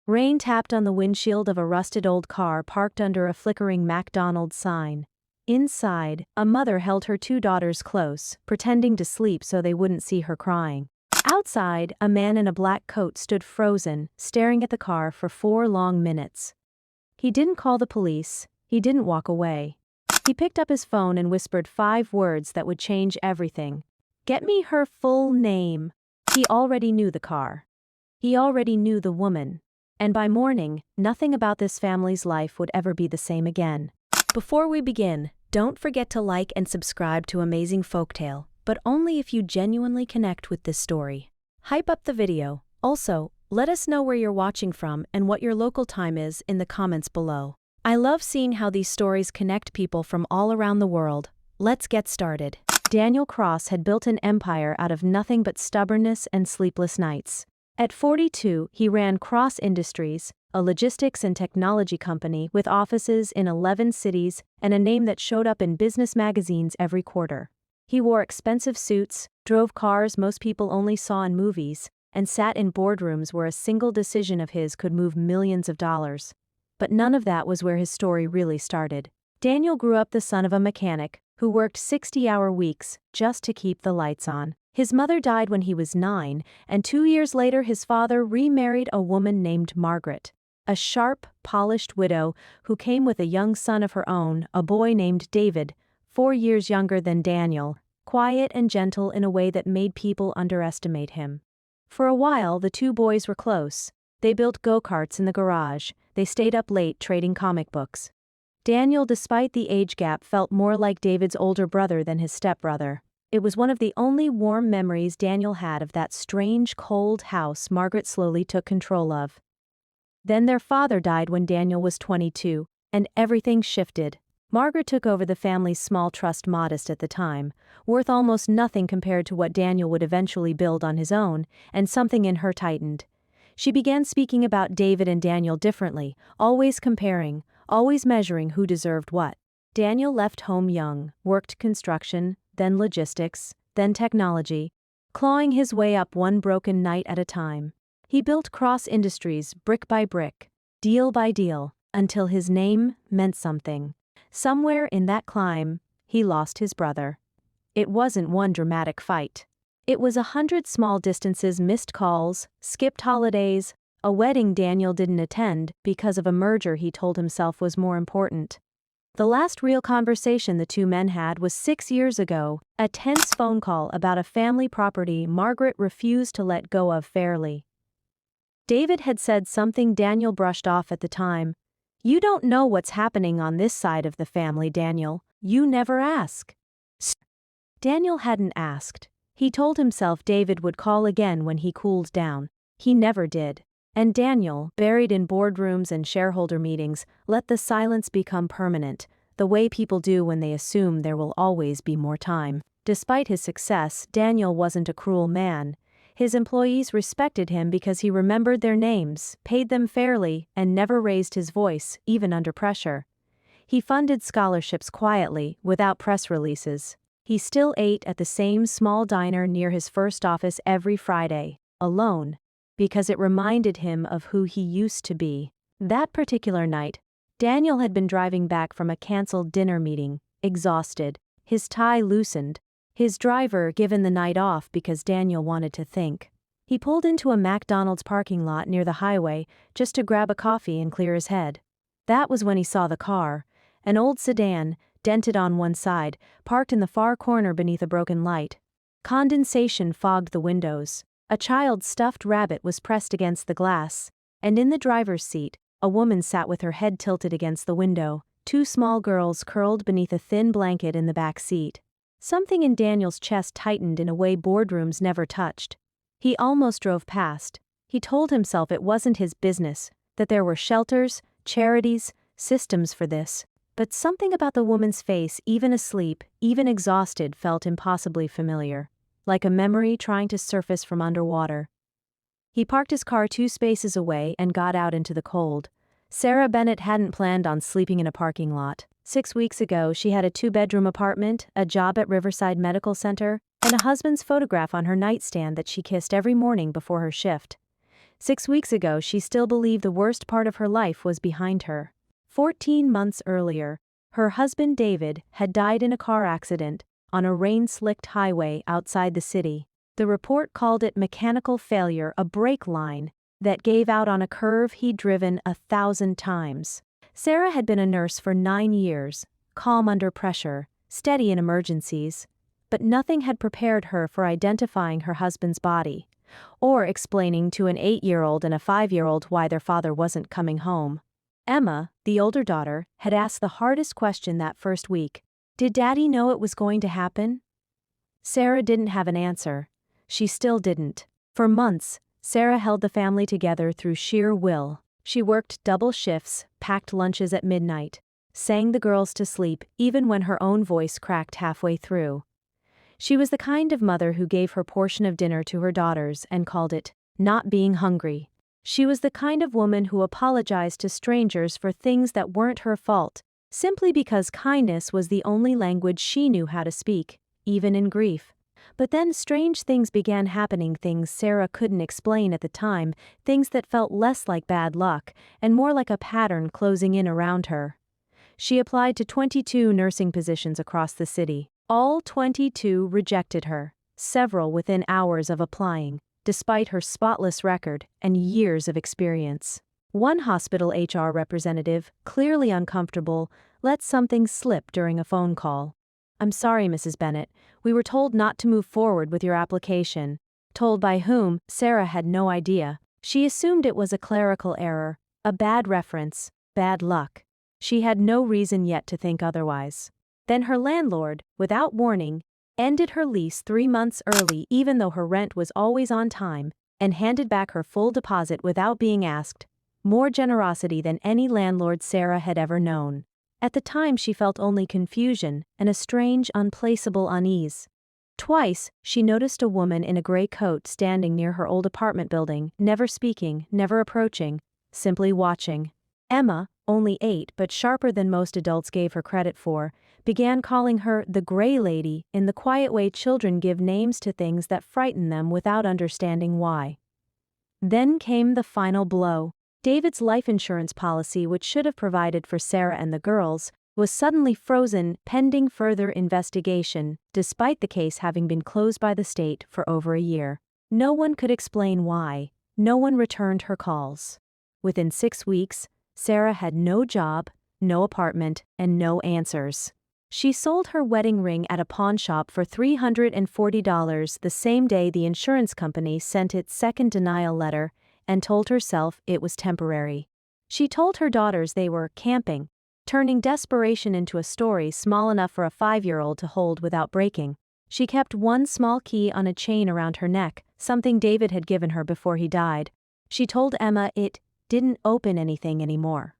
Rain tapped on the windshield of a rusted old car parked under a flickering McDonald's sign. Inside, a mother held her two daughters close, pretending to sleep so they wouldn't see her crying. Outside, a man in a black coat stood frozen, staring at the car for 4 long minutes. He didn't call the police, he didn't walk away. He picked up his phone and whispered 5 words that would change everything. "Get me her full name." He already knew the car. He already knew the woman. And by morning, nothing about this family's life would ever be the same again. Before we begin, don't forget to like and subscribe to Amazing Folktale, but only if you genuinely connect with this story. Hype up the video. Also, let us know where you're watching from and what your local time is in the comments below. I love seeing how these stories connect people from all around the world. Let's get started. Daniel Cross had built an empire out of nothing but stubbornness and sleepless nights. At 42, he ran Cross Industries, a logistics and technology company with offices in 11 cities and a name that showed up in business magazines every quarter. He wore expensive suits, drove cars most people only saw in movies, and sat in boardrooms where a single decision of his could move millions of dollars. But none of that was where his story really started. Daniel grew up the son of a mechanic who worked 60-hour weeks just to keep the lights on. His mother died when he was 9, and 2 years later his father remarried a woman named Margaret, a sharp, polished widow who came with a young son of her own, a boy named David, 4 years younger than Daniel, quiet and gentle in a way that made people underestimate him. For a while, the two boys were close. They built go-karts in the garage. They stayed up late trading comic books. Daniel, despite the age gap, felt more like David's older brother than his stepbrother. It was one of the only warm memories Daniel had of that strange, cold house Margaret slowly took control of. Then their father died when Daniel was 22, and everything shifted. Margaret took over the family's small trust, modest at the time, worth almost nothing compared to what Daniel would eventually build on his own, and something in her tightened. She began speaking about David and Daniel differently, always comparing, always measuring who deserved what. Daniel left home young, worked construction, then logistics, then technology, clawing his way up one broken night at a time. He built Cross Industries brick by brick, deal by deal, until his name meant something. Somewhere in that climb, he lost his brother. It wasn't one dramatic fight. It was 100 small distances, missed calls, skipped holidays, a wedding Daniel didn't attend because of a merger he told himself was more important. The last real conversation the two men had was 6 years ago, a tense phone call about a family property Margaret refused to let go of fairly. David had said something Daniel brushed off at the time. "You don't know what's happening on this side of the family, Daniel. You never ask." Daniel hadn't asked. He told himself David would call again when he cooled down. He never did. And Daniel, buried in boardrooms and shareholder meetings, let the silence become permanent, the way people do when they assume there will always be more time. Despite his success, Daniel wasn't a cruel man. His employees respected him because he remembered their names, paid them fairly, and never raised his voice, even under pressure. He funded scholarships quietly, without press releases. He still ate at the same small diner near his first office every Friday, alone, because it reminded him of who he used to be. That particular night, Daniel had been driving back from a canceled dinner meeting, exhausted, his tie loosened, his driver given the night off because Daniel wanted to think. He pulled into a McDonald's parking lot near the highway just to grab a coffee and clear his head. That was when he saw the car, an old sedan, dented on one side, parked in the far corner beneath a broken light. Condensation fogged the windows. A child's stuffed rabbit was pressed against the glass, and in the driver's seat, a woman sat with her head tilted against the window, 2 small girls curled beneath a thin blanket in the back seat. Something in Daniel's chest tightened in a way boardrooms never touched. He almost drove past. He told himself it wasn't his business, that there were shelters, charities, systems for this. But something about the woman's face, even asleep, even exhausted, felt impossibly familiar. Like a memory trying to surface from underwater. He parked his car 2 spaces away and got out into the cold. Sarah Bennett hadn't planned on sleeping in a parking lot. 6 weeks ago, she had a 2-bedroom apartment, a job at Riverside Medical Center, and a husband's photograph on her nightstand that she kissed every morning before her shift. 6 weeks ago she still believed the worst part of her life was behind her. 14 months earlier, her husband David had died in a car accident on a rain-slicked highway outside the city. The report called it mechanical failure, a brake line that gave out on a curve he'd driven 1,000 times. Sarah had been a nurse for 9 years, calm under pressure, steady in emergencies, but nothing had prepared her for identifying her husband's body, or explaining to an 8-year-old and a 5-year-old why their father wasn't coming home. Emma, the older daughter, had asked the hardest question that first week. Did Daddy know it was going to happen? Sarah didn't have an answer. She still didn't. For months, Sarah held the family together through sheer will. She worked double shifts, packed lunches at midnight, sang the girls to sleep even when her own voice cracked halfway through. She was the kind of mother who gave her portion of dinner to her daughters and called it not being hungry. She was the kind of woman who apologized to strangers for things that weren't her fault, simply because kindness was the only language she knew how to speak, even in grief. But then strange things began happening, things Sarah couldn't explain at the time, things that felt less like bad luck and more like a pattern closing in around her. She applied to 22 nursing positions across the city. All 22 rejected her, several within hours of applying, despite her spotless record and years of experience. One hospital HR representative, clearly uncomfortable, let something slip during a phone call. "I'm sorry, Mrs. Bennett, we were told not to move forward with your application." Told by whom, Sarah had no idea. She assumed it was a clerical error, a bad reference, bad luck. She had no reason yet to think otherwise. Then her landlord, without warning, ended her lease 3 months early even though her rent was always on time, and handed back her full deposit without being asked. More generosity than any landlord Sarah had ever known. At the time she felt only confusion and a strange, unplaceable unease. Twice, she noticed a woman in a gray coat standing near her old apartment building, never speaking, never approaching, simply watching. Emma, only 8 but sharper than most adults gave her credit for, began calling her the Gray Lady in the quiet way children give names to things that frighten them without understanding why. Then came the final blow. David's life insurance policy, which should have provided for Sarah and the girls, was suddenly frozen pending further investigation, despite the case having been closed by the state for over a year. No one could explain why. No one returned her calls. Within 6 weeks, Sarah had no job, no apartment, and no answers. She sold her wedding ring at a pawn shop for $340 the same day the insurance company sent its second denial letter, and told herself it was temporary. She told her daughters they were camping, turning desperation into a story small enough for a 5-year-old to hold without breaking. She kept one small key on a chain around her neck, something David had given her before he died. She told Emma it didn't open anything anymore.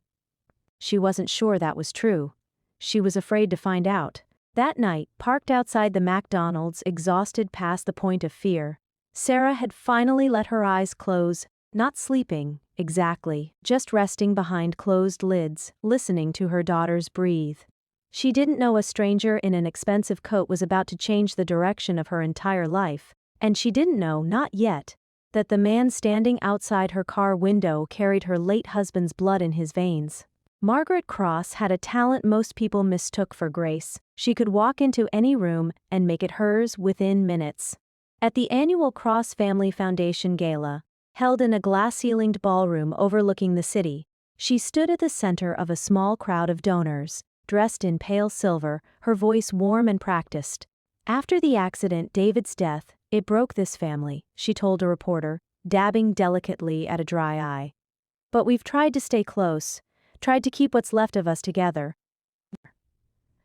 She wasn't sure that was true. She was afraid to find out. That night, parked outside the McDonald's, exhausted past the point of fear, Sarah had finally let her eyes close, not sleeping, exactly, just resting behind closed lids, listening to her daughters breathe. She didn't know a stranger in an expensive coat was about to change the direction of her entire life, and she didn't know, not yet, that the man standing outside her car window carried her late husband's blood in his veins. Margaret Cross had a talent most people mistook for grace. She could walk into any room and make it hers within minutes. At the annual Cross Family Foundation Gala, held in a glass-ceilinged ballroom overlooking the city, she stood at the center of a small crowd of donors, dressed in pale silver, her voice warm and practiced. After the accident, David's death, it broke this family, she told a reporter, dabbing delicately at a dry eye. But we've tried to stay close. Tried to keep what's left of us together.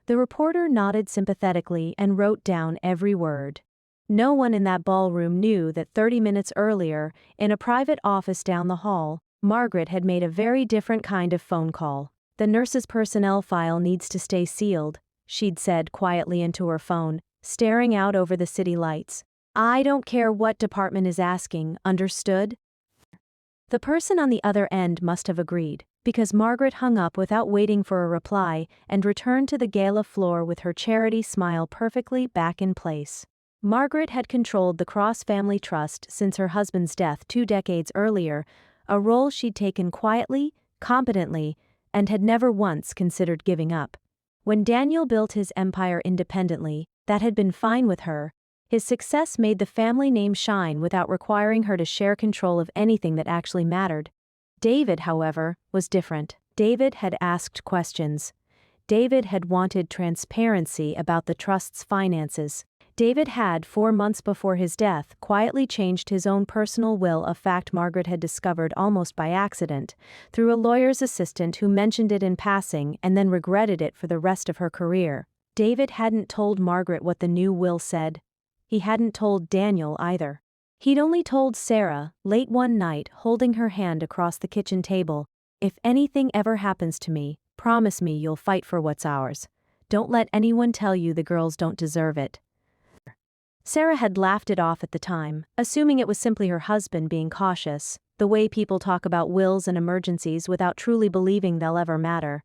The reporter nodded sympathetically and wrote down every word. No one in that ballroom knew that 30 minutes earlier, in a private office down the hall, Margaret had made a very different kind of phone call. "The nurse's personnel file needs to stay sealed," she'd said quietly into her phone, staring out over the city lights. "I don't care what department is asking, understood?" The person on the other end must have agreed, because Margaret hung up without waiting for a reply and returned to the gala floor with her charity smile perfectly back in place. Margaret had controlled the Cross family trust since her husband's death 2 decades earlier, a role she'd taken quietly, competently, and had never once considered giving up. When Daniel built his empire independently, that had been fine with her. His success made the family name shine without requiring her to share control of anything that actually mattered. David, however, was different. David had asked questions. David had wanted transparency about the trust's finances. David had, 4 months before his death, quietly changed his own personal will, a fact Margaret had discovered almost by accident, through a lawyer's assistant who mentioned it in passing and then regretted it for the rest of her career. David hadn't told Margaret what the new will said. He hadn't told Daniel either. He'd only told Sarah, late one night, holding her hand across the kitchen table, "If anything ever happens to me, promise me you'll fight for what's ours. Don't let anyone tell you the girls don't deserve it." Sarah had laughed it off at the time, assuming it was simply her husband being cautious, the way people talk about wills and emergencies without truly believing they'll ever matter.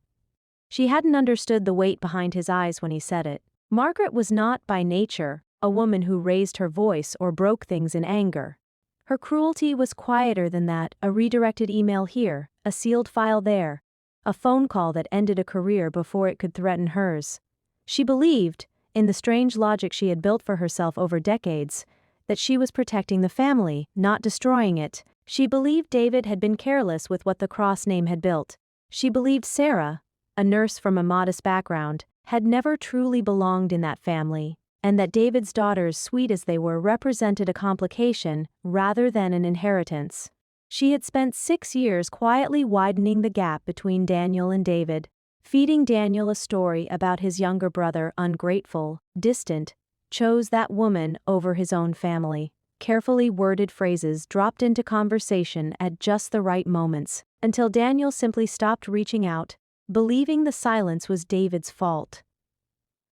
She hadn't understood the weight behind his eyes when he said it. Margaret was not, by nature, a woman who raised her voice or broke things in anger. Her cruelty was quieter than that, a redirected email here, a sealed file there, a phone call that ended a career before it could threaten hers. She believed, in the strange logic she had built for herself over decades, that she was protecting the family, not destroying it. She believed David had been careless with what the Cross name had built. She believed Sarah, a nurse from a modest background, had never truly belonged in that family, and that David's daughters, sweet as they were, represented a complication rather than an inheritance. She had spent 6 years quietly widening the gap between Daniel and David, feeding Daniel a story about his younger brother, ungrateful, distant, chose that woman over his own family. Carefully worded phrases dropped into conversation at just the right moments, until Daniel simply stopped reaching out, believing the silence was David's fault.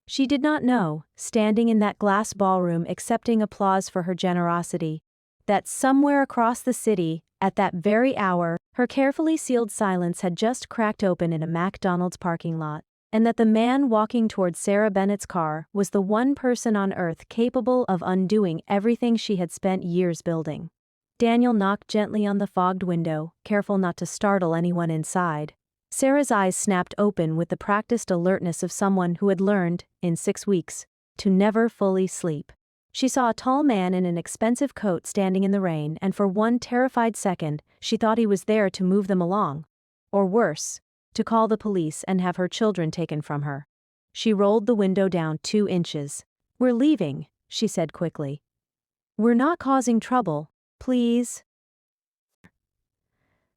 She did not know, standing in that glass ballroom accepting applause for her generosity, that somewhere across the city, at that very hour, her carefully sealed silence had just cracked open in a McDonald's parking lot, and that the man walking towards Sarah Bennett's car was the one person on earth capable of undoing everything she had spent years building. Daniel knocked gently on the fogged window, careful not to startle anyone inside. Sarah's eyes snapped open with the practiced alertness of someone who had learned, in 6 weeks, to never fully sleep. She saw a tall man in an expensive coat standing in the rain, and for one terrified second, she thought he was there to move them along. Or worse, to call the police and have her children taken from her. She rolled the window down 2 inches. "We're leaving," she said quickly. "We're not causing trouble, please."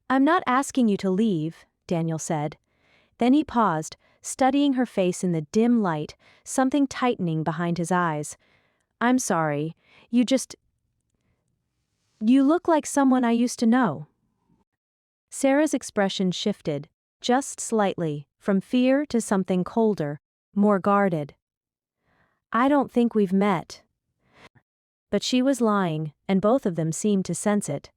"I'm not asking you to leave," Daniel said. Then he paused, studying her face in the dim light, something tightening behind his eyes. "I'm sorry, you look like someone I used to know." Sarah's expression shifted, just slightly, from fear to something colder, more guarded. "I don't think we've met." But she was lying, and both of them seemed to sense it.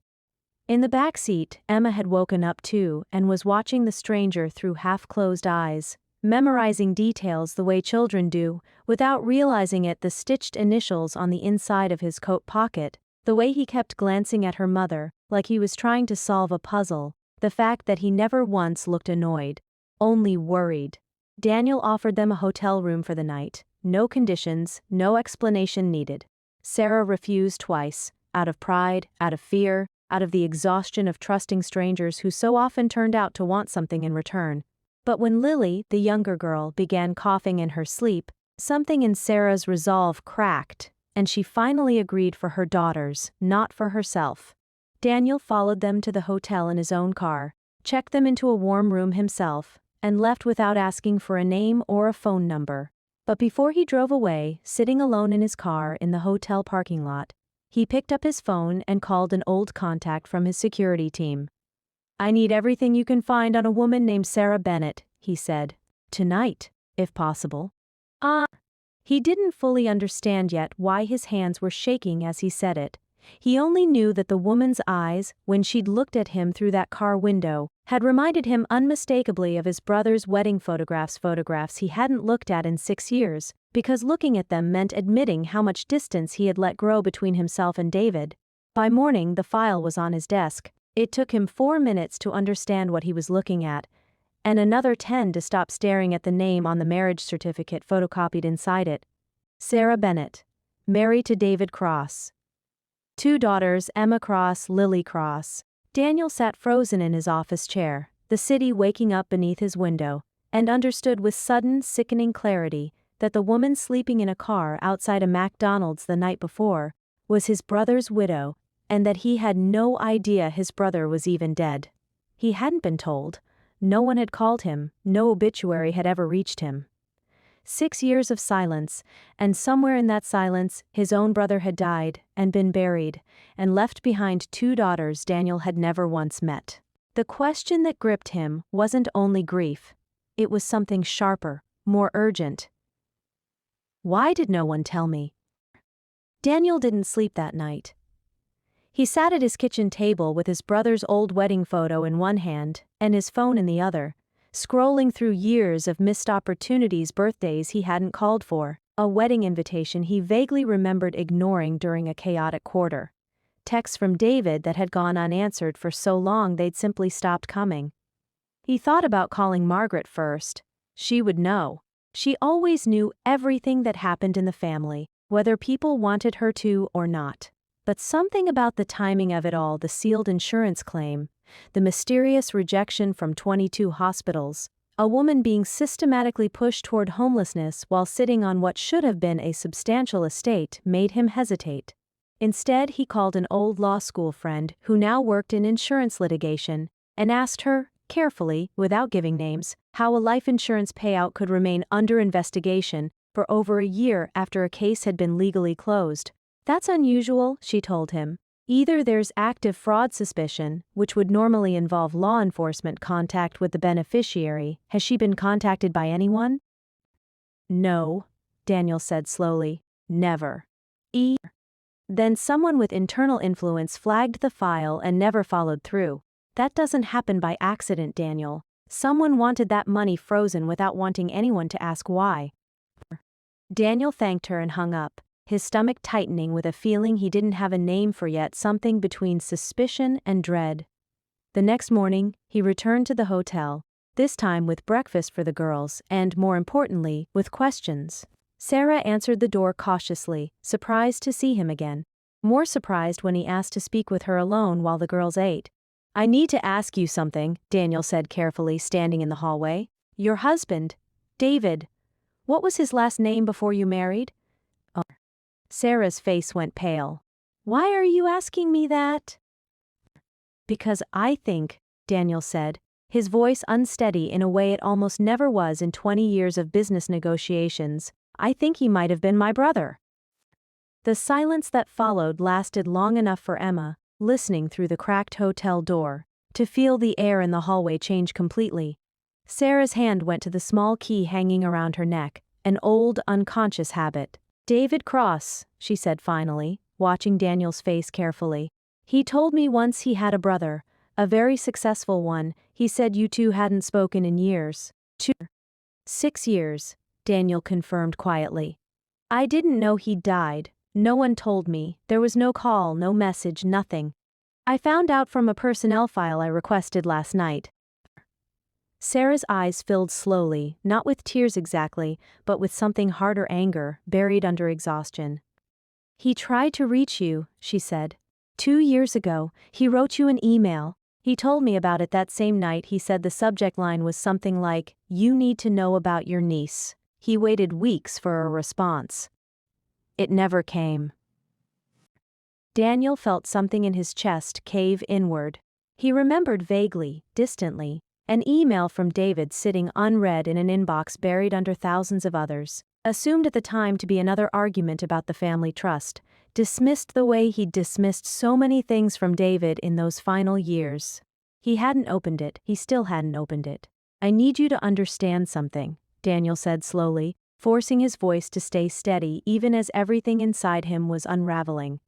In the back seat, Emma had woken up too and was watching the stranger through half-closed eyes, memorizing details the way children do, without realizing it, the stitched initials on the inside of his coat pocket, the way he kept glancing at her mother, like he was trying to solve a puzzle, the fact that he never once looked annoyed, only worried. Daniel offered them a hotel room for the night, no conditions, no explanation needed. Sarah refused twice, out of pride, out of fear, out of the exhaustion of trusting strangers who so often turned out to want something in return. But when Lily, the younger girl, began coughing in her sleep, something in Sarah's resolve cracked, and she finally agreed for her daughters, not for herself. Daniel followed them to the hotel in his own car, checked them into a warm room himself, and left without asking for a name or a phone number. But before he drove away, sitting alone in his car in the hotel parking lot, he picked up his phone and called an old contact from his security team. "I need everything you can find on a woman named Sarah Bennett," he said. "Tonight, if possible." He didn't fully understand yet why his hands were shaking as he said it. He only knew that the woman's eyes, when she'd looked at him through that car window, had reminded him unmistakably of his brother's wedding photographs he hadn't looked at in 6 years, because looking at them meant admitting how much distance he had let grow between himself and David. By morning, the file was on his desk. It took him 4 minutes to understand what he was looking at, and another 10 to stop staring at the name on the marriage certificate photocopied inside it. Sarah Bennett, married to David Cross. 2 daughters, Emma Cross, Lily Cross. Daniel sat frozen in his office chair, the city waking up beneath his window, and understood with sudden, sickening clarity that the woman sleeping in a car outside a McDonald's the night before was his brother's widow, and that he had no idea his brother was even dead. He hadn't been told. No one had called him, no obituary had ever reached him. 6 years of silence, and somewhere in that silence, his own brother had died and been buried, and left behind 2 daughters Daniel had never once met. The question that gripped him wasn't only grief. It was something sharper, more urgent. Why did no one tell me? Daniel didn't sleep that night. He sat at his kitchen table with his brother's old wedding photo in one hand and his phone in the other, scrolling through years of missed opportunities, birthdays he hadn't called for, a wedding invitation he vaguely remembered ignoring during a chaotic quarter, texts from David that had gone unanswered for so long they'd simply stopped coming. He thought about calling Margaret first. She would know. She always knew everything that happened in the family, whether people wanted her to or not. But something about the timing of it all, the sealed insurance claim, the mysterious rejection from 22 hospitals, a woman being systematically pushed toward homelessness while sitting on what should have been a substantial estate, made him hesitate. Instead, he called an old law school friend who now worked in insurance litigation and asked her, carefully, without giving names, how a life insurance payout could remain under investigation for over a year after a case had been legally closed. That's unusual, she told him. Either there's active fraud suspicion, which would normally involve law enforcement contact with the beneficiary. Has she been contacted by anyone? No, Daniel said slowly. Never. Then someone with internal influence flagged the file and never followed through. That doesn't happen by accident, Daniel. Someone wanted that money frozen without wanting anyone to ask why. Daniel thanked her and hung up, his stomach tightening with a feeling he didn't have a name for yet, something between suspicion and dread. The next morning, he returned to the hotel, this time with breakfast for the girls and, more importantly, with questions. Sarah answered the door cautiously, surprised to see him again. More surprised when he asked to speak with her alone while the girls ate. I need to ask you something, Daniel said carefully, standing in the hallway. Your husband, David, what was his last name before you married? Oh. Sarah's face went pale. Why are you asking me that? Because I think, Daniel said, his voice unsteady in a way it almost never was in 20 years of business negotiations, I think he might have been my brother. The silence that followed lasted long enough for Emma, listening through the cracked hotel door, to feel the air in the hallway change completely. Sarah's hand went to the small key hanging around her neck, an old, unconscious habit. David Cross, she said finally, watching Daniel's face carefully. He told me once he had a brother, a very successful one. He said you two hadn't spoken in years. 6 years, Daniel confirmed quietly. I didn't know he'd died. No one told me. There was no call, no message, nothing. I found out from a personnel file I requested last night. Sarah's eyes filled slowly, not with tears exactly, but with something harder, anger, buried under exhaustion. He tried to reach you, she said. 2 years ago, he wrote you an email. He told me about it that same night. He said the subject line was something like, "You need to know about your niece." He waited weeks for a response. It never came. Daniel felt something in his chest cave inward. He remembered vaguely, distantly, an email from David sitting unread in an inbox buried under thousands of others, assumed at the time to be another argument about the family trust, dismissed the way he'd dismissed so many things from David in those final years. He hadn't opened it, he still hadn't opened it. I need you to understand something, Daniel said slowly, forcing his voice to stay steady even as everything inside him was unraveling.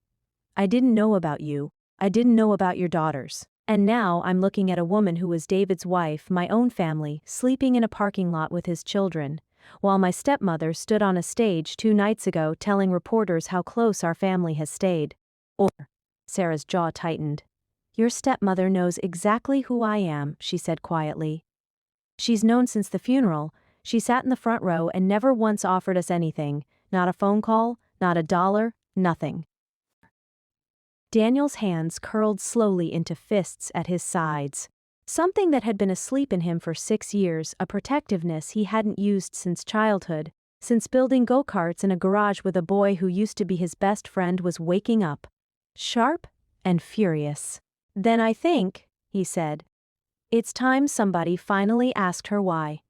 I didn't know about you. I didn't know about your daughters. And now I'm looking at a woman who was David's wife, my own family, sleeping in a parking lot with his children, while my stepmother stood on a stage 2 nights ago telling reporters how close our family has stayed. Or, Sarah's jaw tightened. Your stepmother knows exactly who I am, she said quietly. She's known since the funeral. She sat in the front row and never once offered us anything, not a phone call, not a dollar, nothing. Daniel's hands curled slowly into fists at his sides. Something that had been asleep in him for 6 years, a protectiveness he hadn't used since childhood, since building go-karts in a garage with a boy who used to be his best friend, was waking up. Sharp and furious. Then I think, he said, it's time somebody finally asked her why.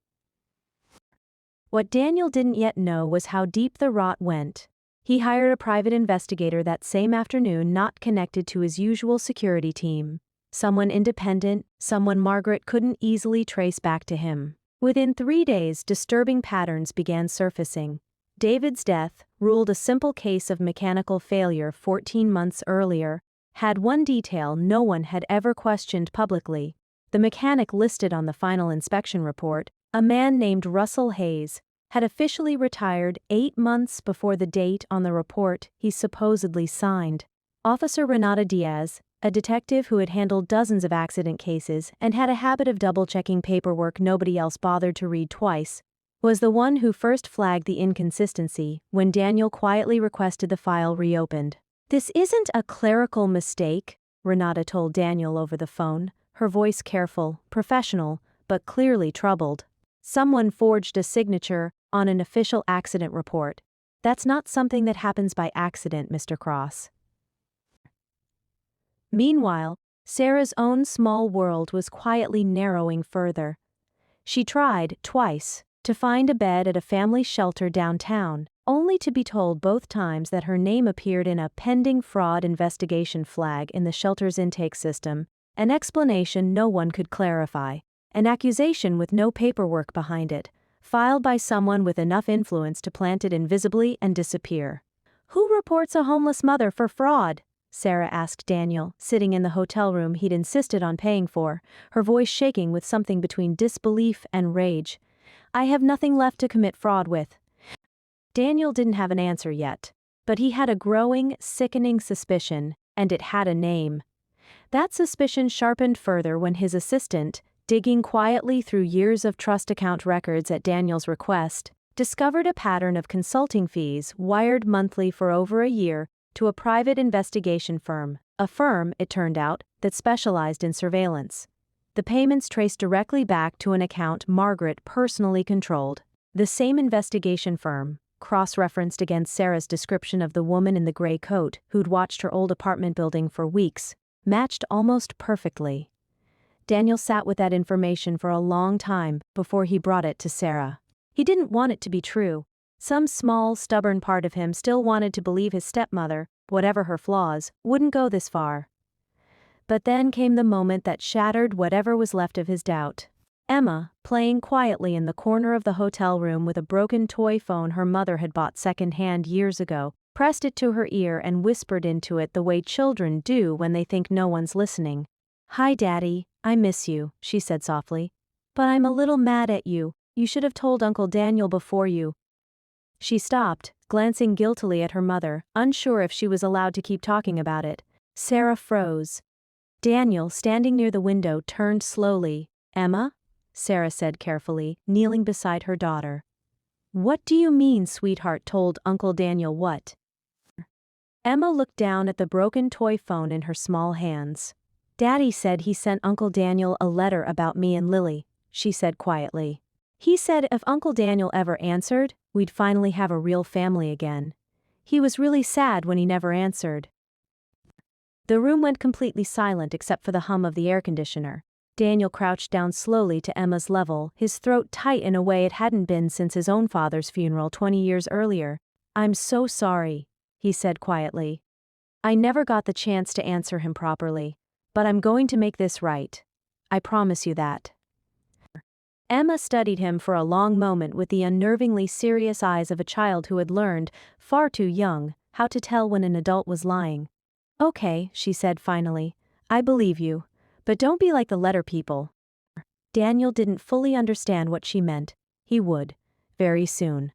What Daniel didn't yet know was how deep the rot went. He hired a private investigator that same afternoon, not connected to his usual security team. Someone independent, someone Margaret couldn't easily trace back to him. Within 3 days, disturbing patterns began surfacing. David's death, ruled a simple case of mechanical failure 14 months earlier, had one detail no one had ever questioned publicly. The mechanic listed on the final inspection report, a man named Russell Hayes, had officially retired 8 months before the date on the report he supposedly signed. Officer Renata Diaz, a detective who had handled dozens of accident cases and had a habit of double-checking paperwork nobody else bothered to read twice, was the one who first flagged the inconsistency when Daniel quietly requested the file reopened. This isn't a clerical mistake, Renata told Daniel over the phone, her voice careful, professional, but clearly troubled. Someone forged a signature on an official accident report. That's not something that happens by accident, Mr. Cross. Meanwhile, Sarah's own small world was quietly narrowing further. She tried, twice, to find a bed at a family shelter downtown, only to be told both times that her name appeared in a pending fraud investigation flag in the shelter's intake system, an explanation no one could clarify, an accusation with no paperwork behind it, filed by someone with enough influence to plant it invisibly and disappear. Who reports a homeless mother for fraud? Sarah asked Daniel, sitting in the hotel room he'd insisted on paying for, her voice shaking with something between disbelief and rage. I have nothing left to commit fraud with. Daniel didn't have an answer yet, but he had a growing, sickening suspicion, and it had a name. That suspicion sharpened further when his assistant, digging quietly through years of trust account records at Daniel's request, discovered a pattern of consulting fees wired monthly for over a year to a private investigation firm, a firm, it turned out, that specialized in surveillance. The payments traced directly back to an account Margaret personally controlled. The same investigation firm, cross-referenced against Sarah's description of the woman in the gray coat who'd watched her old apartment building for weeks, matched almost perfectly. Daniel sat with that information for a long time before he brought it to Sarah. He didn't want it to be true. Some small, stubborn part of him still wanted to believe his stepmother, whatever her flaws, wouldn't go this far. But then came the moment that shattered whatever was left of his doubt. Emma, playing quietly in the corner of the hotel room with a broken toy phone her mother had bought second-hand years ago, pressed it to her ear and whispered into it the way children do when they think no one's listening. Hi, Daddy, I miss you, she said softly. But I'm a little mad at you. You should have told Uncle Daniel before you. She stopped, glancing guiltily at her mother, unsure if she was allowed to keep talking about it. Sarah froze. Daniel, standing near the window, turned slowly. Emma? Sarah said carefully, kneeling beside her daughter. What do you mean, sweetheart? Told Uncle Daniel what? Emma looked down at the broken toy phone in her small hands. Daddy said he sent Uncle Daniel a letter about me and Lily, she said quietly. He said if Uncle Daniel ever answered, we'd finally have a real family again. He was really sad when he never answered. The room went completely silent except for the hum of the air conditioner. Daniel crouched down slowly to Emma's level, his throat tight in a way it hadn't been since his own father's funeral 20 years earlier. I'm so sorry, he said quietly. I never got the chance to answer him properly, but I'm going to make this right. I promise you that. Emma studied him for a long moment with the unnervingly serious eyes of a child who had learned, far too young, how to tell when an adult was lying. Okay, she said finally. I believe you. But don't be like the letter people. Daniel didn't fully understand what she meant. He would. Very soon.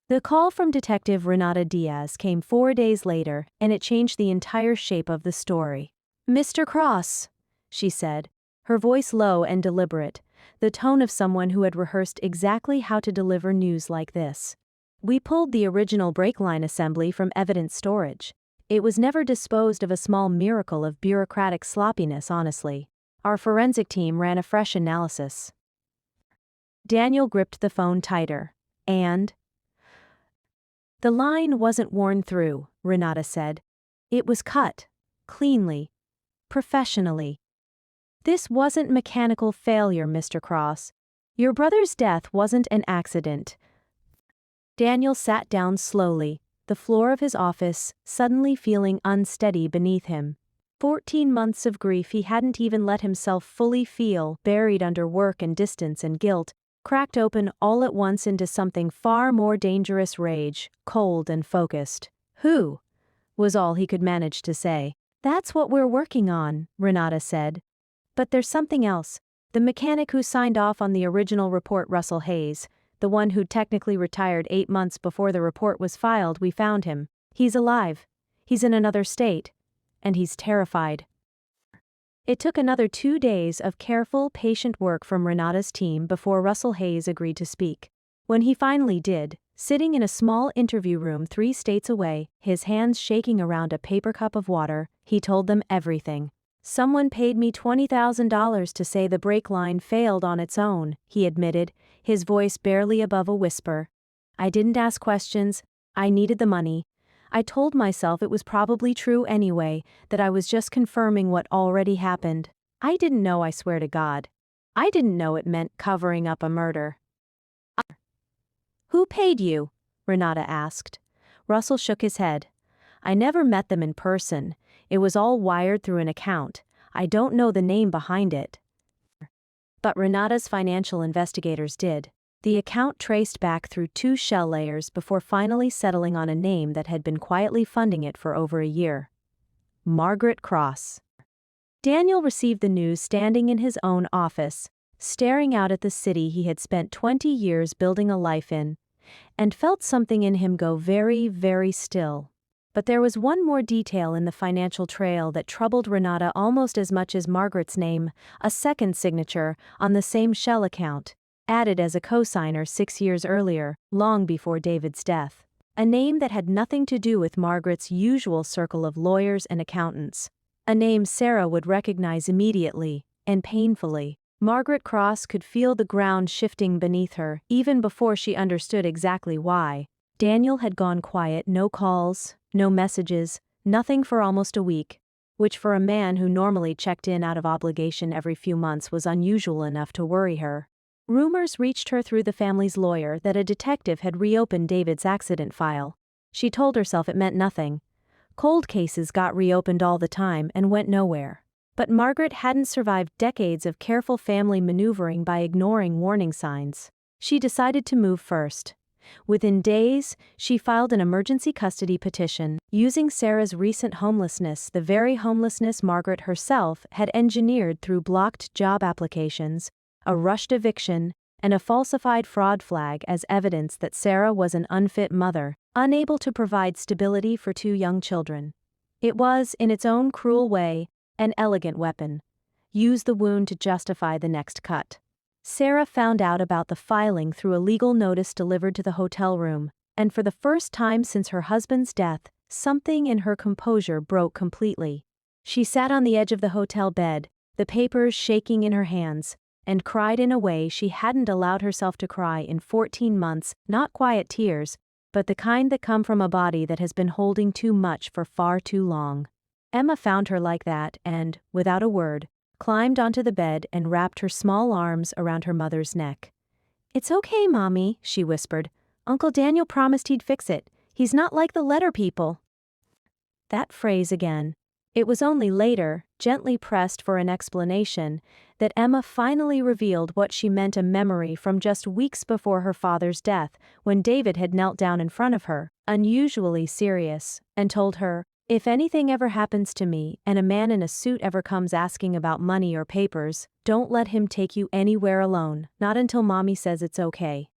The call from Detective Renata Diaz came 4 days later, and it changed the entire shape of the story. Mr. Cross, she said, her voice low and deliberate, the tone of someone who had rehearsed exactly how to deliver news like this. We pulled the original brake line assembly from evidence storage. It was never disposed of, a small miracle of bureaucratic sloppiness, honestly. Our forensic team ran a fresh analysis. Daniel gripped the phone tighter. And? The line wasn't worn through, Renata said. It was cut. Cleanly. Professionally. This wasn't mechanical failure, Mr. Cross. Your brother's death wasn't an accident. Daniel sat down slowly, the floor of his office suddenly feeling unsteady beneath him. 14 months of grief he hadn't even let himself fully feel, buried under work and distance and guilt, cracked open all at once into something far more dangerous: rage, cold and focused. Who? Was all he could manage to say. That's what we're working on, Renata said. But there's something else. The mechanic who signed off on the original report, Russell Hayes, the one who technically retired 8 months before the report was filed, we found him. He's alive. He's in another state. And he's terrified. It took another 2 days of careful, patient work from Renata's team before Russell Hayes agreed to speak. When he finally did, sitting in a small interview room 3 states away, his hands shaking around a paper cup of water, he told them everything. Someone paid me $20,000 to say the brake line failed on its own, he admitted, his voice barely above a whisper. I didn't ask questions. I needed the money. I told myself it was probably true anyway, that I was just confirming what already happened. I didn't know, I swear to God. I didn't know it meant covering up a murder. Who paid you? Renata asked. Russell shook his head. I never met them in person. It was all wired through an account. I don't know the name behind it. But Renata's financial investigators did. The account traced back through 2 shell layers before finally settling on a name that had been quietly funding it for over a year. Margaret Cross. Daniel received the news standing in his own office, staring out at the city he had spent 20 years building a life in, and felt something in him go very, very still. But there was one more detail in the financial trail that troubled Renata almost as much as Margaret's name: a second signature on the same shell account, added as a cosigner 6 years earlier, long before David's death. A name that had nothing to do with Margaret's usual circle of lawyers and accountants. A name Sarah would recognize immediately, and painfully. Margaret Cross could feel the ground shifting beneath her, even before she understood exactly why. Daniel had gone quiet, no calls, no messages, nothing for almost a week, which for a man who normally checked in out of obligation every few months was unusual enough to worry her. Rumors reached her through the family's lawyer that a detective had reopened David's accident file. She told herself it meant nothing. Cold cases got reopened all the time and went nowhere. But Margaret hadn't survived decades of careful family maneuvering by ignoring warning signs. She decided to move first. Within days, she filed an emergency custody petition, using Sarah's recent homelessness, the very homelessness Margaret herself had engineered through blocked job applications, a rushed eviction, and a falsified fraud flag as evidence that Sarah was an unfit mother, unable to provide stability for 2 young children. It was, in its own cruel way, an elegant weapon. Use the wound to justify the next cut. Sarah found out about the filing through a legal notice delivered to the hotel room, and for the first time since her husband's death, something in her composure broke completely. She sat on the edge of the hotel bed, the papers shaking in her hands, and cried in a way she hadn't allowed herself to cry in 14 months, not quiet tears, but the kind that come from a body that has been holding too much for far too long. Emma found her like that and, without a word, climbed onto the bed and wrapped her small arms around her mother's neck. "It's okay, Mommy," she whispered. "Uncle Daniel promised he'd fix it. He's not like the letter people." That phrase again. It was only later, gently pressed for an explanation, that Emma finally revealed what she meant: a memory from just weeks before her father's death, when David had knelt down in front of her, unusually serious, and told her, If anything ever happens to me and a man in a suit ever comes asking about money or papers, don't let him take you anywhere alone, not until Mommy says it's okay.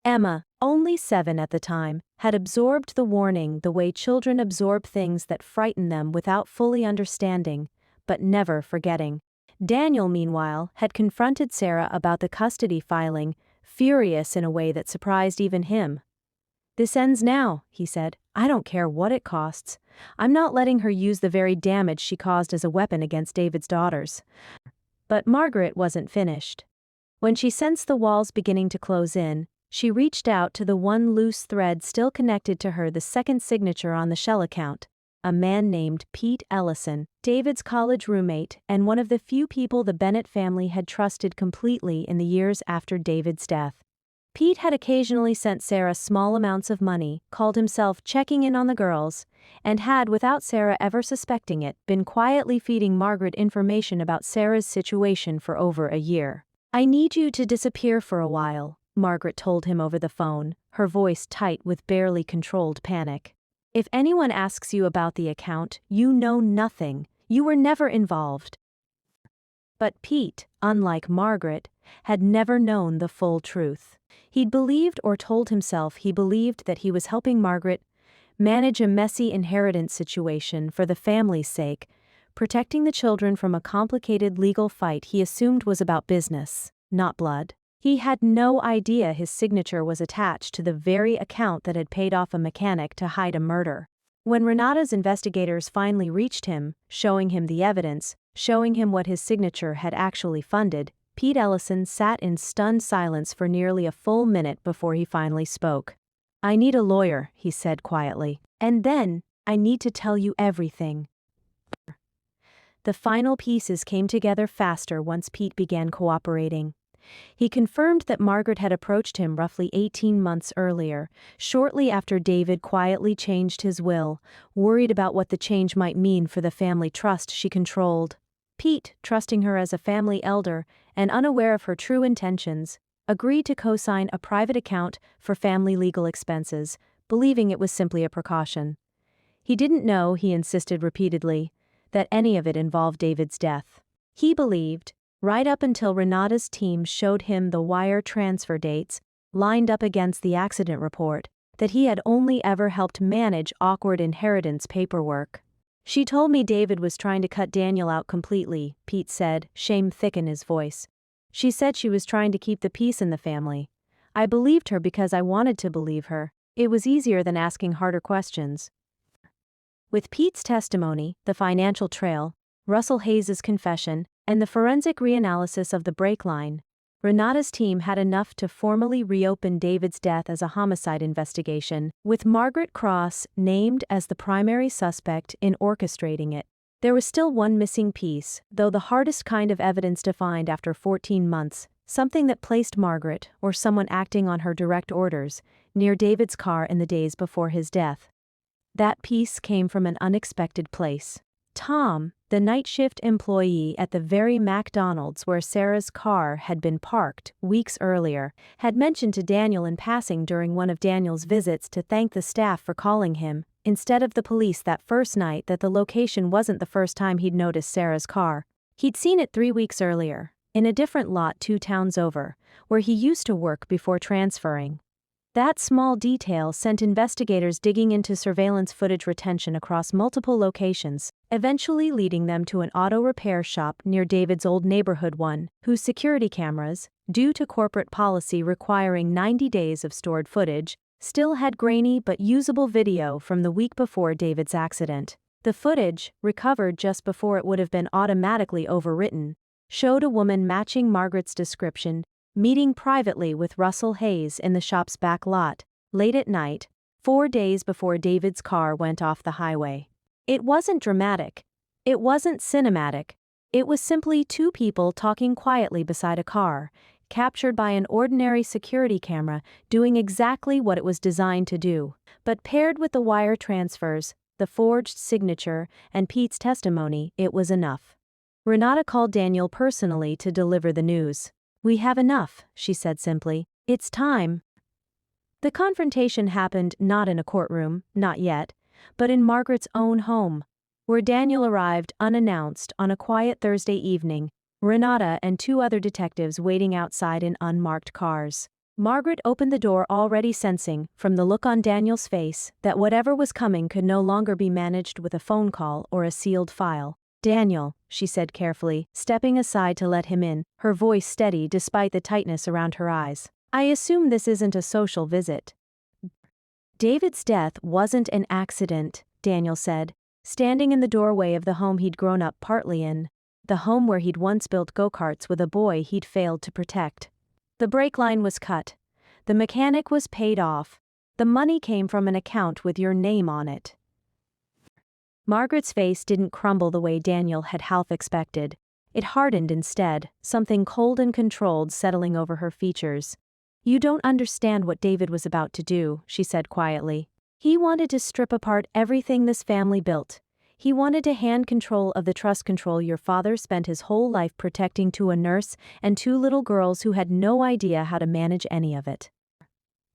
Emma, only 7 at the time, had absorbed the warning the way children absorb things that frighten them without fully understanding, but never forgetting. Daniel, meanwhile, had confronted Sarah about the custody filing, furious in a way that surprised even him. "This ends now," he said. "I don't care what it costs. I'm not letting her use the very damage she caused as a weapon against David's daughters." But Margaret wasn't finished. When she sensed the walls beginning to close in, she reached out to the one loose thread still connected to her, the second signature on the Shell account. A man named Pete Ellison, David's college roommate and one of the few people the Bennett family had trusted completely in the years after David's death. Pete had occasionally sent Sarah small amounts of money, called himself checking in on the girls, and had, without Sarah ever suspecting it, been quietly feeding Margaret information about Sarah's situation for over a year. "I need you to disappear for a while," Margaret told him over the phone, her voice tight with barely controlled panic. "If anyone asks you about the account, you know nothing. You were never involved." But Pete, unlike Margaret, had never known the full truth. He'd believed, or told himself he believed, that he was helping Margaret manage a messy inheritance situation for the family's sake, protecting the children from a complicated legal fight he assumed was about business, not blood. He had no idea his signature was attached to the very account that had paid off a mechanic to hide a murder. When Renata's investigators finally reached him, showing him the evidence, showing him what his signature had actually funded, Pete Ellison sat in stunned silence for nearly a full minute before he finally spoke. "I need a lawyer," he said quietly. "And then, I need to tell you everything." The final pieces came together faster once Pete began cooperating. He confirmed that Margaret had approached him roughly 18 months earlier, shortly after David quietly changed his will, worried about what the change might mean for the family trust she controlled. Pete, trusting her as a family elder and unaware of her true intentions, agreed to co-sign a private account for family legal expenses, believing it was simply a precaution. He didn't know, he insisted repeatedly, that any of it involved David's death. He believed, right up until Renata's team showed him the wire transfer dates, lined up against the accident report, that he had only ever helped manage awkward inheritance paperwork. "She told me David was trying to cut Daniel out completely," Pete said, shame thick in his voice. "She said she was trying to keep the peace in the family. I believed her because I wanted to believe her. It was easier than asking harder questions." With Pete's testimony, the financial trail, Russell Hayes' confession, and the forensic reanalysis of the brake line, Renata's team had enough to formally reopen David's death as a homicide investigation, with Margaret Cross named as the primary suspect in orchestrating it. There was still one missing piece, though the hardest kind of evidence to find after 14 months, something that placed Margaret, or someone acting on her direct orders, near David's car in the days before his death. That piece came from an unexpected place. Tom, the night shift employee at the very McDonald's where Sarah's car had been parked weeks earlier, had mentioned to Daniel in passing during one of Daniel's visits to thank the staff for calling him, instead of the police that first night, that the location wasn't the first time he'd noticed Sarah's car. He'd seen it 3 weeks earlier, in a different lot 2 towns over, where he used to work before transferring. That small detail sent investigators digging into surveillance footage retention across multiple locations, eventually leading them to an auto repair shop near David's old neighborhood one, whose security cameras, due to corporate policy requiring 90 days of stored footage, still had grainy but usable video from the week before David's accident. The footage, recovered just before it would have been automatically overwritten, showed a woman matching Margaret's description, meeting privately with Russell Hayes in the shop's back lot, late at night, 4 days before David's car went off the highway. It wasn't dramatic. It wasn't cinematic. It was simply 2 people talking quietly beside a car, captured by an ordinary security camera doing exactly what it was designed to do. But paired with the wire transfers, the forged signature, and Pete's testimony, it was enough. Renata called Daniel personally to deliver the news. "We have enough," she said simply. "It's time." The confrontation happened not in a courtroom, not yet. but in Margaret's own home, where Daniel arrived unannounced on a quiet Thursday evening, Renata and two other detectives waiting outside in unmarked cars. Margaret opened the door, already sensing, from the look on Daniel's face, that whatever was coming could no longer be managed with a phone call or a sealed file. "Daniel," she said carefully, stepping aside to let him in, her voice steady despite the tightness around her eyes. "I assume this isn't a social visit." "David's death wasn't an accident," Daniel said, standing in the doorway of the home he'd grown up partly in, the home where he'd once built go-karts with a boy he'd failed to protect. "The brake line was cut. The mechanic was paid off. The money came from an account with your name on it." Margaret's face didn't crumble the way Daniel had half expected. It hardened instead, something cold and controlled settling over her features. "You don't understand what David was about to do," she said quietly. "He wanted to strip apart everything this family built. He wanted to hand control of the trust control your father spent his whole life protecting to a nurse and two little girls who had no idea how to manage any of it."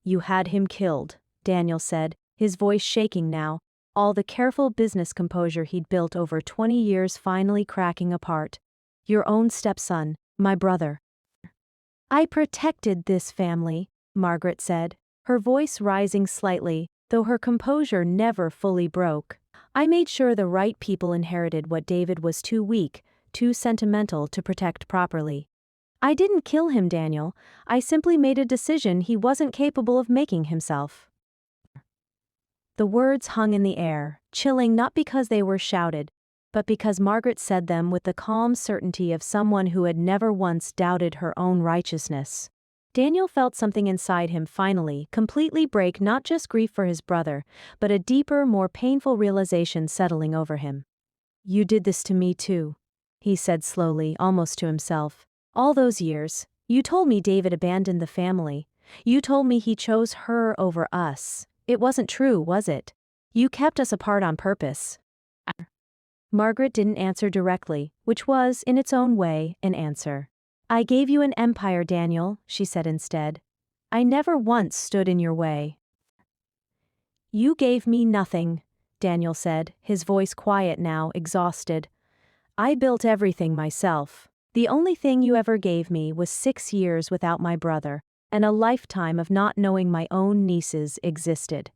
"You had him killed," Daniel said, his voice shaking now, all the careful business composure he'd built over 20 years finally cracking apart. "Your own stepson, my brother." "I protected this family," Margaret said, her voice rising slightly, though her composure never fully broke. "I made sure the right people inherited what David was too weak, too sentimental to protect properly. I didn't kill him, Daniel. I simply made a decision he wasn't capable of making himself." The words hung in the air, chilling not because they were shouted, but because Margaret said them with the calm certainty of someone who had never once doubted her own righteousness. Daniel felt something inside him finally, completely break, not just grief for his brother, but a deeper, more painful realization settling over him. "You did this to me too," he said slowly, almost to himself. "All those years, you told me David abandoned the family. You told me he chose her over us. It wasn't true, was it? You kept us apart on purpose." Margaret didn't answer directly, which was, in its own way, an answer. "I gave you an empire, Daniel," she said instead. "I never once stood in your way." "You gave me nothing," Daniel said, his voice quiet now, exhausted. "I built everything myself. The only thing you ever gave me was 6 years without my brother, and a lifetime of not knowing my own nieces existed."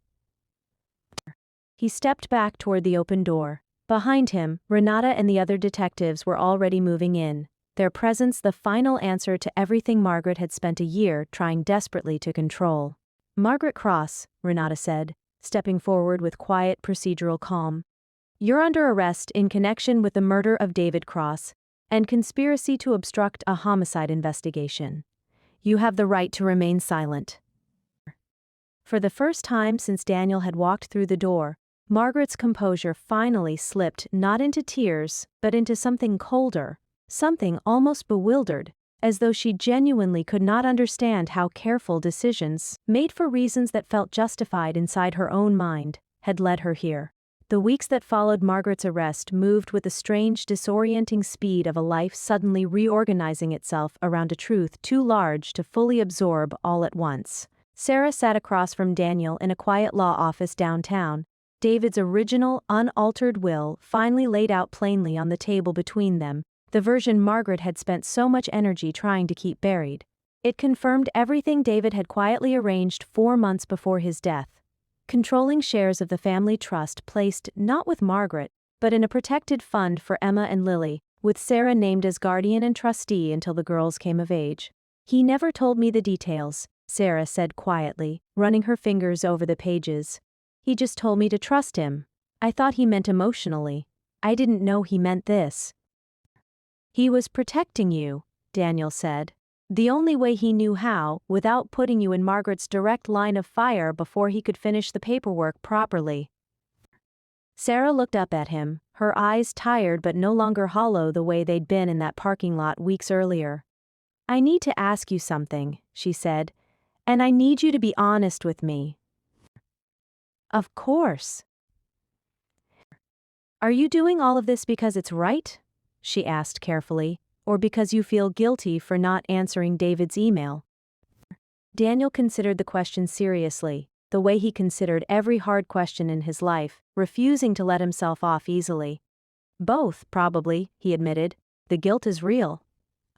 He stepped back toward the open door. Behind him, Renata and the other detectives were already moving in, their presence the final answer to everything Margaret had spent a year trying desperately to control. "Margaret Cross," Renata said, stepping forward with quiet procedural calm. "You're under arrest in connection with the murder of David Cross and conspiracy to obstruct a homicide investigation. You have the right to remain silent." For the first time since Daniel had walked through the door, Margaret's composure finally slipped not into tears, but into something colder, something almost bewildered, as though she genuinely could not understand how careful decisions, made for reasons that felt justified inside her own mind, had led her here. The weeks that followed Margaret's arrest moved with the strange, disorienting speed of a life suddenly reorganizing itself around a truth too large to fully absorb all at once. Sarah sat across from Daniel in a quiet law office downtown, David's original, unaltered will finally laid out plainly on the table between them, the version Margaret had spent so much energy trying to keep buried. It confirmed everything David had quietly arranged 4 months before his death. Controlling shares of the family trust placed not with Margaret, but in a protected fund for Emma and Lily, with Sarah named as guardian and trustee until the girls came of age. "He never told me the details," Sarah said quietly, running her fingers over the pages. "He just told me to trust him. I thought he meant emotionally. I didn't know he meant this." "He was protecting you," Daniel said. "The only way he knew how, without putting you in Margaret's direct line of fire before he could finish the paperwork properly." Sarah looked up at him, her eyes tired but no longer hollow the way they'd been in that parking lot weeks earlier. "I need to ask you something," she said, "and I need you to be honest with me." "Of course." "Are you doing all of this because it's right?" she asked carefully, "or because you feel guilty for not answering David's email?" Daniel considered the question seriously, the way he considered every hard question in his life, refusing to let himself off easily. Both, probably, he admitted. The guilt is real.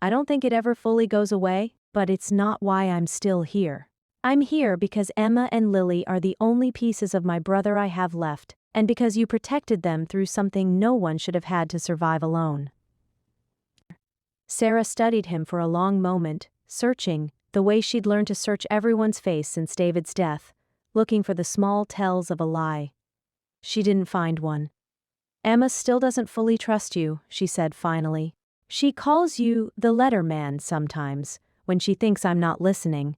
I don't think it ever fully goes away, but it's not why I'm still here. I'm here because Emma and Lily are the only pieces of my brother I have left, and because you protected them through something no one should have had to survive alone. Sarah studied him for a long moment, searching, the way she'd learned to search everyone's face since David's death, looking for the small tells of a lie. She didn't find one. Emma still doesn't fully trust you, she said finally. She calls you the letter man sometimes, when she thinks I'm not listening.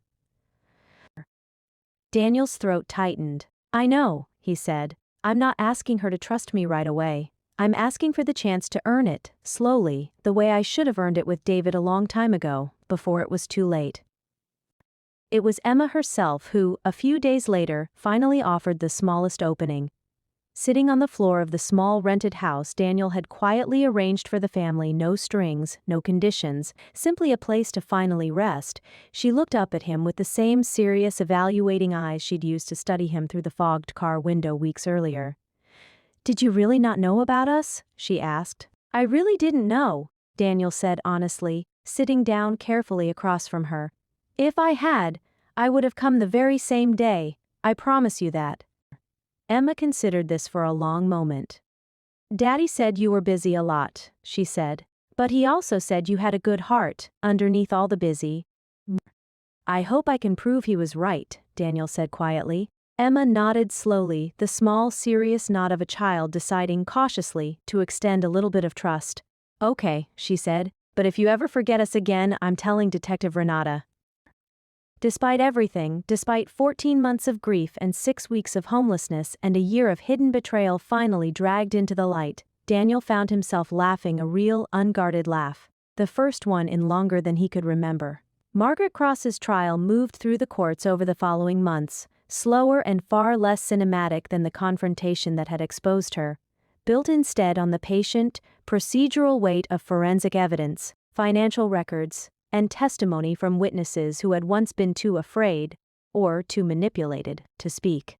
Daniel's throat tightened. I know, he said. I'm not asking her to trust me right away. I'm asking for the chance to earn it, slowly, the way I should have earned it with David a long time ago, before it was too late. It was Emma herself who, a few days later, finally offered the smallest opening. Sitting on the floor of the small rented house Daniel had quietly arranged for the family, no strings, no conditions, simply a place to finally rest, she looked up at him with the same serious, evaluating eyes she'd used to study him through the fogged car window weeks earlier. Did you really not know about us? She asked. I really didn't know, Daniel said honestly, sitting down carefully across from her. If I had, I would have come the very same day, I promise you that. Emma considered this for a long moment. Daddy said you were busy a lot, she said. But he also said you had a good heart, underneath all the busy. I hope I can prove he was right, Daniel said quietly. Emma nodded slowly, the small, serious nod of a child deciding cautiously to extend a little bit of trust. Okay, she said, but if you ever forget us again, I'm telling Detective Renata. Despite everything, despite 14 months of grief and 6 weeks of homelessness and a year of hidden betrayal finally dragged into the light, Daniel found himself laughing a real, unguarded laugh, the first one in longer than he could remember. Margaret Cross's trial moved through the courts over the following months, slower and far less cinematic than the confrontation that had exposed her, built instead on the patient, procedural weight of forensic evidence, financial records, and testimony from witnesses who had once been too afraid, or too manipulated, to speak.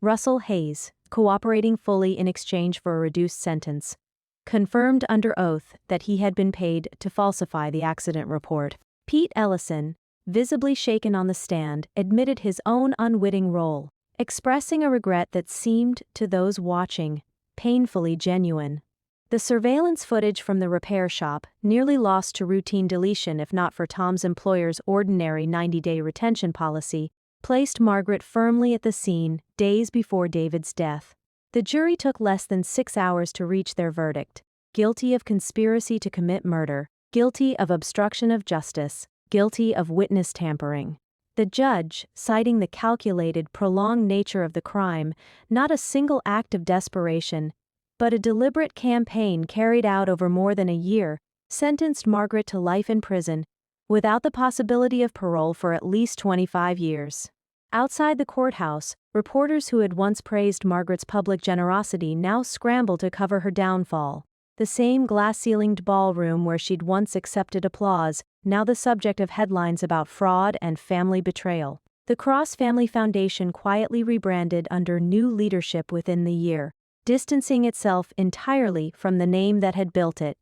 Russell Hayes, cooperating fully in exchange for a reduced sentence, confirmed under oath that he had been paid to falsify the accident report. Pete Ellison, visibly shaken on the stand, admitted his own unwitting role, expressing a regret that seemed, to those watching, painfully genuine. The surveillance footage from the repair shop, nearly lost to routine deletion if not for Tom's employer's ordinary 90-day retention policy, placed Margaret firmly at the scene days before David's death. The jury took less than 6 hours to reach their verdict: guilty of conspiracy to commit murder, guilty of obstruction of justice, guilty of witness tampering. The judge, citing the calculated, prolonged nature of the crime, not a single act of desperation, but a deliberate campaign carried out over more than a year, sentenced Margaret to life in prison, without the possibility of parole for at least 25 years. Outside the courthouse, reporters who had once praised Margaret's public generosity now scrambled to cover her downfall. The same glass-ceilinged ballroom where she'd once accepted applause, now the subject of headlines about fraud and family betrayal. The Cross Family Foundation quietly rebranded under new leadership within the year, distancing itself entirely from the name that had built it.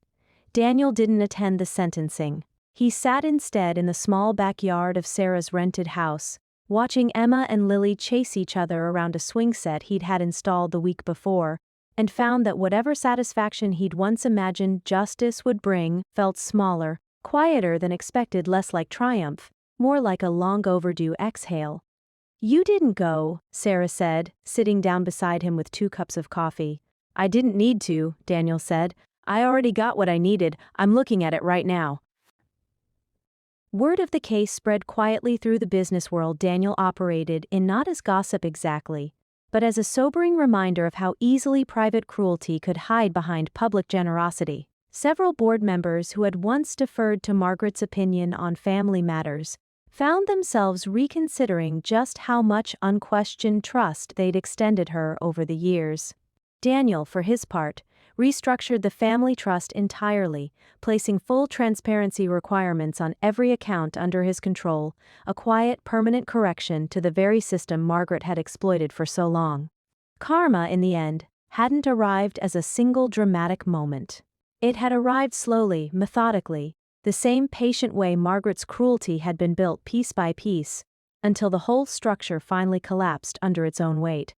Daniel didn't attend the sentencing. He sat instead in the small backyard of Sarah's rented house, watching Emma and Lily chase each other around a swing set he'd had installed the week before, and found that whatever satisfaction he'd once imagined justice would bring felt smaller, quieter than expected, less like triumph, more like a long-overdue exhale. You didn't go, Sarah said, sitting down beside him with 2 cups of coffee. I didn't need to, Daniel said. I already got what I needed. I'm looking at it right now. Word of the case spread quietly through the business world Daniel operated in, not as gossip exactly, but as a sobering reminder of how easily private cruelty could hide behind public generosity. Several board members who had once deferred to Margaret's opinion on family matters found themselves reconsidering just how much unquestioned trust they'd extended her over the years. Daniel, for his part, restructured the family trust entirely, placing full transparency requirements on every account under his control, a quiet, permanent correction to the very system Margaret had exploited for so long. Karma, in the end, hadn't arrived as a single dramatic moment. It had arrived slowly, methodically, the same patient way Margaret's cruelty had been built piece by piece, until the whole structure finally collapsed under its own weight.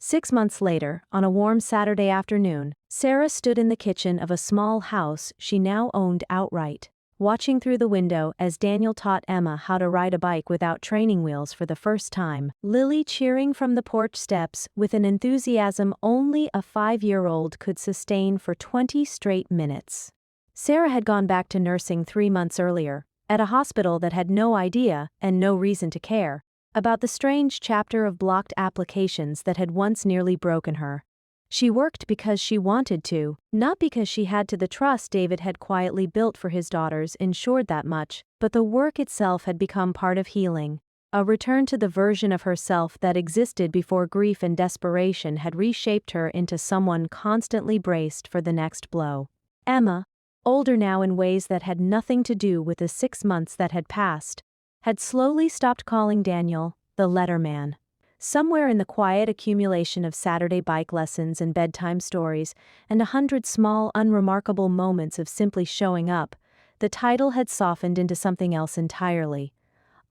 6 months later, on a warm Saturday afternoon, Sarah stood in the kitchen of a small house she now owned outright, watching through the window as Daniel taught Emma how to ride a bike without training wheels for the first time, Lily cheering from the porch steps with an enthusiasm only a 5-year-old could sustain for 20 straight minutes. Sarah had gone back to nursing 3 months earlier, at a hospital that had no idea, and no reason to care, about the strange chapter of blocked applications that had once nearly broken her. She worked because she wanted to, not because she had to. The trust David had quietly built for his daughters ensured that much, but the work itself had become part of healing, a return to the version of herself that existed before grief and desperation had reshaped her into someone constantly braced for the next blow. Emma, older now in ways that had nothing to do with the 6 months that had passed, had slowly stopped calling Daniel the letter man. Somewhere in the quiet accumulation of Saturday bike lessons and bedtime stories, and 100 small, unremarkable moments of simply showing up, the title had softened into something else entirely.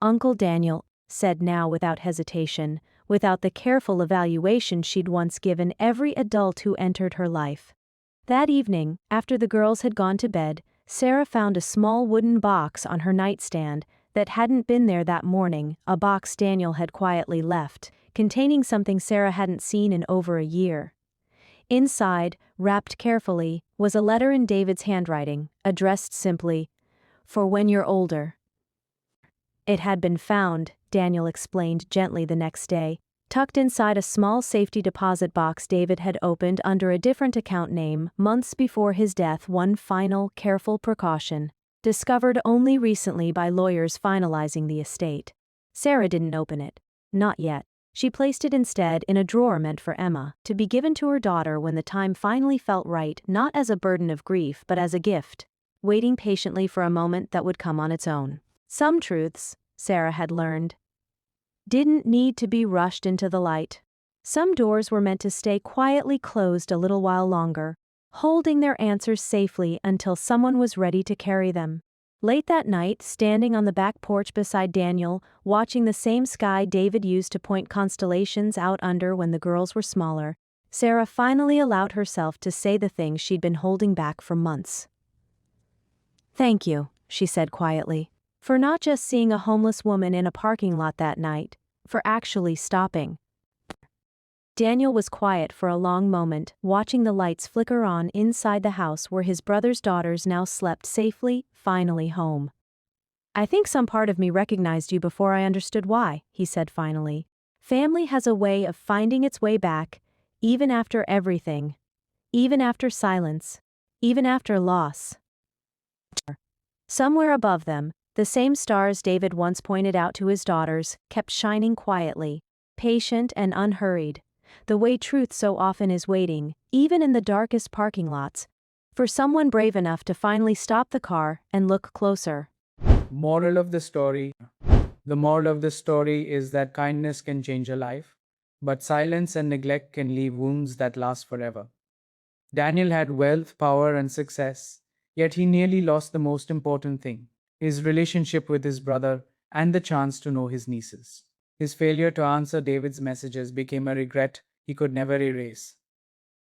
Uncle Daniel, said now without hesitation, without the careful evaluation she'd once given every adult who entered her life. That evening, after the girls had gone to bed, Sarah found a small wooden box on her nightstand that hadn't been there that morning, a box Daniel had quietly left, containing something Sarah hadn't seen in over a year. Inside, wrapped carefully, was a letter in David's handwriting, addressed simply, "For when you're older." It had been found, Daniel explained gently the next day, tucked inside a small safety deposit box David had opened under a different account name months before his death. One final, careful precaution, discovered only recently by lawyers finalizing the estate. Sarah didn't open it. Not yet. She placed it instead in a drawer meant for Emma, to be given to her daughter when the time finally felt right, not as a burden of grief but as a gift, waiting patiently for a moment that would come on its own. Some truths, Sarah had learned, didn't need to be rushed into the light. Some doors were meant to stay quietly closed a little while longer, holding their answers safely until someone was ready to carry them. Late that night, standing on the back porch beside Daniel, watching the same sky David used to point constellations out under when the girls were smaller, Sarah finally allowed herself to say the thing she'd been holding back for months. "Thank you," she said quietly, "for not just seeing a homeless woman in a parking lot that night, for actually stopping." Daniel was quiet for a long moment, watching the lights flicker on inside the house where his brother's daughters now slept safely, finally home. "I think some part of me recognized you before I understood why," he said finally. "Family has a way of finding its way back, even after everything. Even after silence. Even after loss." Somewhere above them, the same stars David once pointed out to his daughters kept shining quietly, patient and unhurried, the way truth so often is waiting, even in the darkest parking lots, for someone brave enough to finally stop the car and look closer. Moral of the story. The moral of the story is that kindness can change a life, but silence and neglect can leave wounds that last forever. Daniel had wealth, power, and success, yet he nearly lost the most important thing: his relationship with his brother and the chance to know his nieces. His failure to answer David's messages became a regret he could never erase.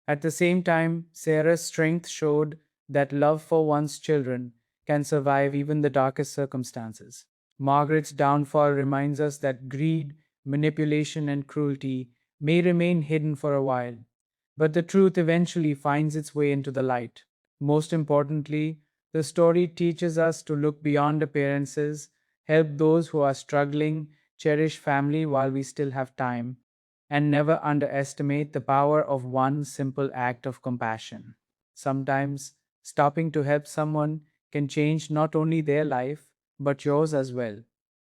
At the same time, Sarah's strength showed that love for one's children can survive even the darkest circumstances. Margaret's downfall reminds us that greed, manipulation, and cruelty may remain hidden for a while, but the truth eventually finds its way into the light. Most importantly, the story teaches us to look beyond appearances, help those who are struggling, cherish family while we still have time, and never underestimate the power of one simple act of compassion. Sometimes, stopping to help someone can change not only their life, but yours as well.